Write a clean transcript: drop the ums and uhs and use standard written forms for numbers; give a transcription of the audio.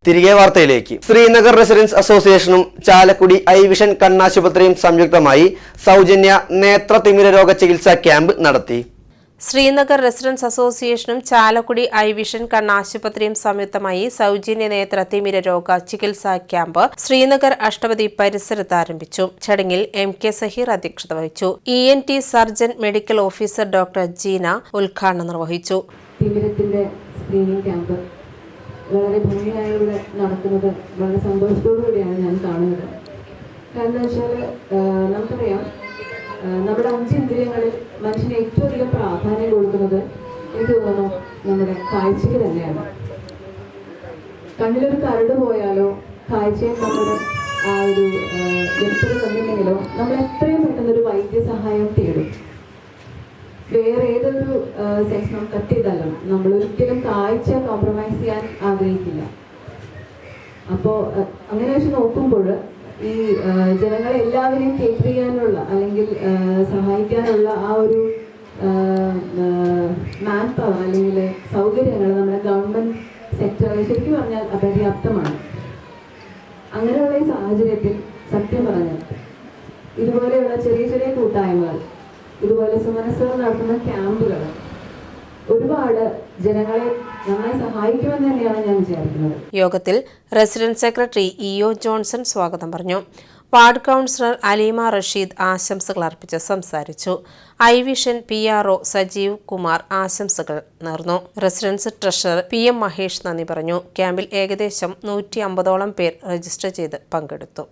തിരികെ വാർത്തയിലേക്ക്. ശ്രീനഗർ റെസിഡൻസ് അസോസിയേഷനും ചാലക്കുടി ഐ വിഷൻ കണ്ണാശുപത്രിയും സംയുക്തമായി സൗജന്യ നേത്രതിമിര രോഗ ചികിത്സാ ക്യാമ്പ് നടത്തി. ശ്രീനഗർ റെസിഡൻസ് അസോസിയേഷനും ചാലക്കുടി ഐ വിഷൻ കണ്ണാശുപത്രിയും സംയുക്തമായി സൗജന്യ നേത്രതിമിര രോഗ ചികിത്സാ ക്യാമ്പ് ശ്രീനഗർ അഷ്ടപതി പരിസരത്ത് ആരംഭിച്ചു. ചടങ്ങിൽ MK സഹീർ അധ്യക്ഷത വഹിച്ചു. ENT surgeon medical officer doctor Jeena ഉദ്ഘാടനം നിർവഹിച്ചു. വളരെ ഭംഗിയായി ഇവിടെ നടക്കുന്നത് വളരെ സന്തോഷത്തോടുകൂടിയാണ് ഞാൻ കാണുന്നത്. കാരണം വെച്ചാൽ നമുക്കറിയാം, നമ്മുടെ 5 ഇന്ദ്രിയങ്ങളിൽ മനുഷ്യന് ഏറ്റവും അധികം പ്രാധാന്യം കൊടുക്കുന്നത് എനിക്ക് തോന്നുന്നു നമ്മുടെ കാഴ്ചയ്ക്ക് തന്നെയാണ്. കണ്ണിലൊരു കരട് പോയാലോ കാഴ്ചയും നമ്മുടെ ആ ഒരു വ്യക്തത തന്നില്ലെങ്കിലോ നമ്മൾ എത്രയും പെട്ടെന്നൊരു വൈദ്യസഹായം തേടും. വേറെ ഏതൊരു സെൻസ് നമുക്ക് കട്ട് ചെയ്താലും നമ്മൾ ഒരിക്കലും കാഴ്ച കോംപ്രമൈസ് ചെയ്യാൻ ആഗ്രഹിക്കില്ല. അപ്പോൾ അങ്ങനെ വെച്ച് നോക്കുമ്പോൾ ഈ ജനങ്ങളെ എല്ലാവരെയും കേറ്റർ ചെയ്യാനുള്ള അല്ലെങ്കിൽ സഹായിക്കാനുള്ള ആ ഒരു മാൻ പവർ അല്ലെങ്കിൽ സൗകര്യങ്ങൾ നമ്മുടെ ഗവൺമെൻറ് സെക്ടറിൽ ശരിക്കും പറഞ്ഞാൽ അപര്യാപ്തമാണ്. അങ്ങനെയുള്ള ഈ സാഹചര്യത്തിൽ സത്യം പറഞ്ഞാൽ ഇതുപോലെയുള്ള ചെറിയ ചെറിയ കൂട്ടായ്മകൾ, ഇതുപോലെ സുമനസ്സുകൾ നടത്തുന്ന ക്യാമ്പുകൾ ഒരുപാട് ജനങ്ങളെ നന്നായി സഹായിക്കുമെന്ന് തന്നെയാണ് ഞാൻ വിചാരിക്കുന്നത്. യോഗത്തിൽ റെസിഡന്റ് സെക്രട്ടറി EO ജോൺസൺ സ്വാഗതം പറഞ്ഞു. വാർഡ് കൗൺസിലർ അലീമ റഷീദ് ആശംസകൾ അർപ്പിച്ച് സംസാരിച്ചു. I vision PRO Sajeev Kumar ആശംസകൾ നേർന്നു. റെസിഡൻസ് ട്രഷറർ PM മഹേഷ് നന്ദി പറഞ്ഞു. ക്യാമ്പിൽ ഏകദേശം 150ഓളം പേർ രജിസ്റ്റർ ചെയ്ത് പങ്കെടുത്തു.